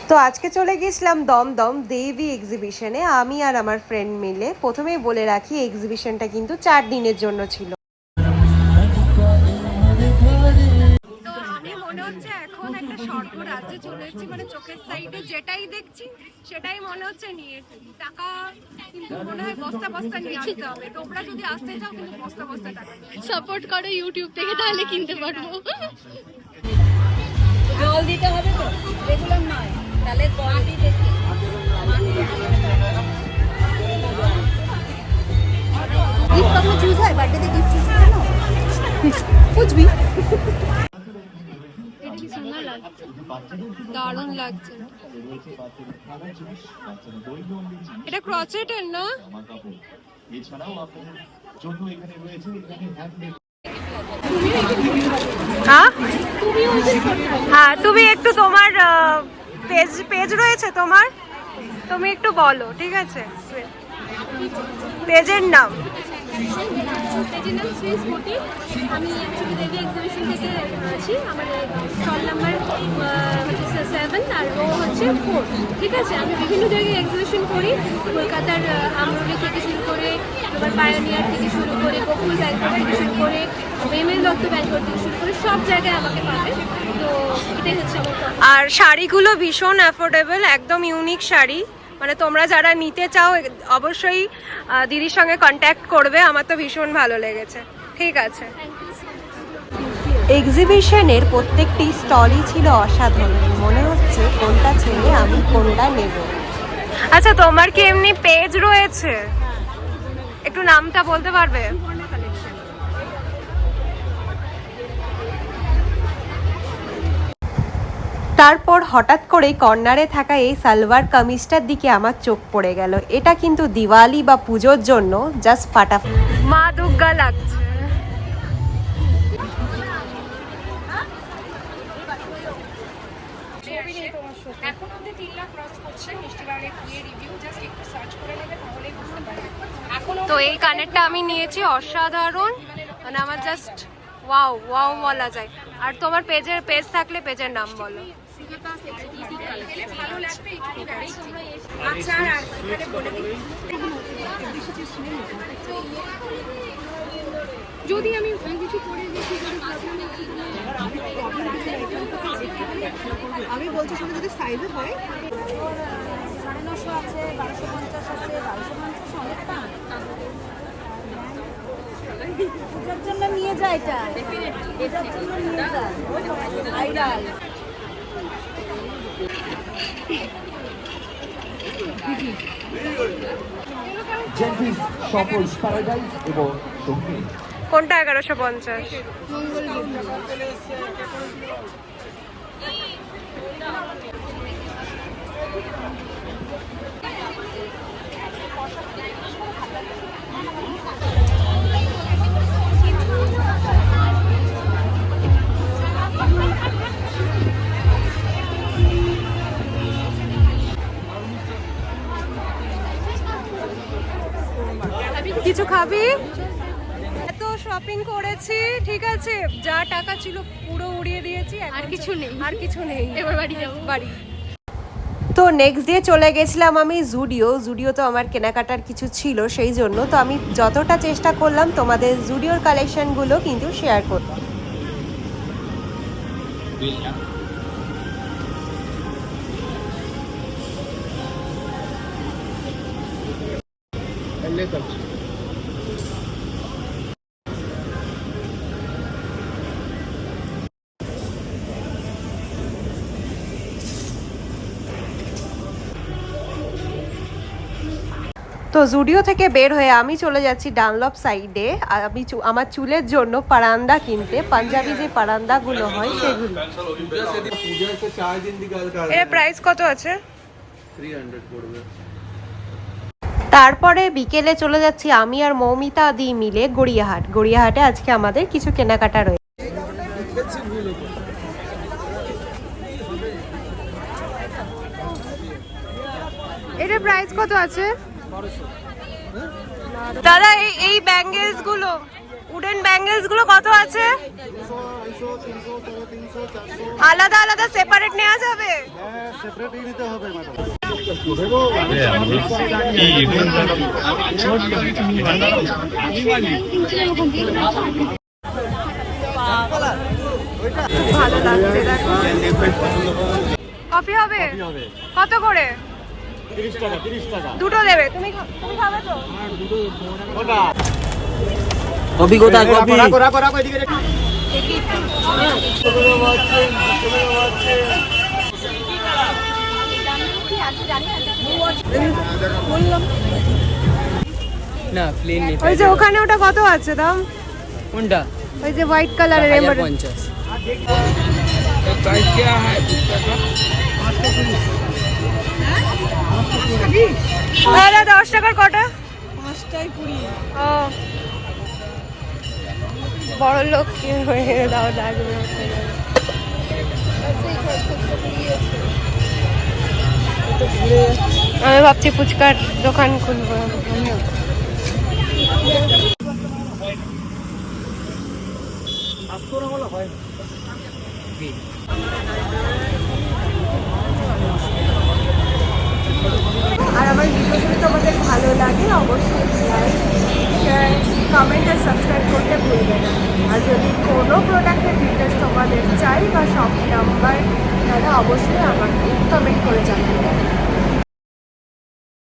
তো আজকে চলে গেছিলাম দমদম দেবী এক্সিবিশনে আমি আর আমার ফ্রেন্ড মিলে। প্রথমেই বলে রাখি এক্সিবিশনটা কিন্তু 4 দিনের জন্য ছিল। তো আমি মনে হচ্ছে এখন একটা স্বর্গ রাজ্যে চলে এসেছি, মানে চোখের সাইডে যেটাই দেখছি সেটাই মনে হচ্ছে নিয়ে টাকা কিন্তু মনে হয় বস্তা বস্তা নিয়ে আসতে হবে। তোমরা যদি আসতে চাও কিন্তু বস্তা বস্তা টাকা সাপোর্ট করো ইউটিউব থেকে, তাহলে কিনতে পারবো। জল দিতে হবে তো, রেগুলার নয়, তাহলে কোয়ালিটি দেখি। गिफ्ट कब चूज है बर्थडे पे गिफ्ट चूज करना कुछ भी। এটা কি সুন্দর লাগছে, দারুণ লাগছে। এটা ক্রচেটের না? হ্যাঁ তুমি একটু তোমার পেজ রয়েছে তোমার, তুমি একটু বলো। ঠিক আছে, পেজের নাম পেজের নাম সুইস বুটি। আমি অ্যাকচুয়ালি দেবী এক্সিবিশন থেকে আছি। আমার স্টল নাম্বার হচ্ছে 7 আর রো হচ্ছে 4। ঠিক আছে, আমি বিভিন্ন জায়গায় এক্সিবিশন করি। কলকাতার আমরুলি থেকে শুরু করে, তোমার পায়োনিয়ার থেকে শুরু করে, গোকুল ব্যাংকর থেকে শুরু করে, এমএল দত্ত ব্যাংকর থেকে শুরু করে সব জায়গায় আমাকে পাবে। তো এটাই হচ্ছে আমার। আর শাড়িগুলো ভীষণ অ্যাফোর্ডেবল, একদম ইউনিক শাড়ি। মানে তোমরা যারা নিতে চাও অবশ্যই দিদির সঙ্গে কন্ট্যাক্ট করবে। আমার তো ভীষণ ভালো লেগেছে। ঠিক আছে। এক্সিবিশনের প্রত্যেকটি স্টলই ছিল অসাধারণ, মনে হচ্ছে কোনটা ছেড়ে আমি কোনটা নেব। আচ্ছা তোমার কি এমনি পেজ রয়েছে? একটু নামটা বলতে পারবে? তারপর হঠাৎ করেই কর্নারে থাকা এই সালোয়ার কামিজটার দিকে আমার চোখ পড়ে গেল। এটা কিন্তু দিওয়ালি বা পুজোর জন্য জাস্ট ফাটাফাটি, মা দুর্গা লাগছে। তো এই কানেরটা আমি নিয়েছি, অসাধারণ। মানে আমার জাস্ট ওয়াও ওয়াও বলা যায়। আর তোমার পেজ থাকলে পেজের নাম বলো। যদি আমি কিছু করে দেখি, আমি বলছি শুধু যদি সাইজে হয় 950 আছে, 1250 আছে, 1250 অনেকটা পূজার জন্য নিয়ে যায়। এটা এটার জন্য নিয়ে যায় আইডাল। জেন্টিস শপলস প্যারাডাইস এবং সঙ্গীত। কোনটা 1150? কিছু খাবি? এত শপিং করেছি, ঠিক আছে, যা টাকা ছিল পুরো উড়িয়ে দিয়েছি। আর কিছু নেই, আর কিছু নেই, এবার বাড়ি যাবো। বাড়ি। তো নেক্সট ডে চলে গেছিলাম আমি জুডিও তো আমার কেনাকাটার কিছু ছিল, সেই জন্য তো আমি যতটা চেষ্টা করলাম তোমাদের জুডিওর কালেকশনগুলো কিন্তু শেয়ার করতে। তো জুডিও থেকে বের হয়ে আমি চলে যাচ্ছি ডানলপ সাইডে। আমি আমার চুলের জন্য পারান্দা কিনতে, পাঞ্জাবি যে পারান্দাগুলো হয় সেগুলো। এর প্রাইস কত আছে? 300 পড়বে। তারপরে বিকেলে চলে যাচ্ছি আমি আর মৌমিতা দি মিলে গড়িয়াহাটে আজকে আমাদের কিছু কেনাকাটা রয়েছে। এর প্রাইস কত আছে দাদা? এই ব্যাঙ্গেলস গুলো উডেন ব্যাঙ্গেলস গুলো কত আছে? আলাদা আলাদা সেপারেট নেওয়া যাবে? ভালো লাগছে দেখো। কফি হবে? কত করে? 30 টাকা। দুটো দেবে। তুমি তুমি খাবে তো? কপি কোথায় কপি? না প্লেন নেই। ওই যে ওখানে ওটা কত আছে দাম? কোনটা? ওই যে হোয়াইট কালারের এমব্রয়ডারি। 50। দাদা 10 টাকার কটা? 5টায় 20। ও বড় লোক কি হয়ে দাও লাগবে। আমি ভাবছি ফুচকার দোকান খুলবো। আর আমার ভিডিও যদি তোমাদের ভালো লাগে অবশ্যই লাইক শেয়ার কমেন্ট আর সাবস্ক্রাইব করতে ভুলবে না। আর যদি কোনো প্রোডাক্টের ডিটেলস তোমাদের চাই বা শপ নাম্বার তাহলে অবশ্যই আমাকে কমেন্ট করে জানাবে।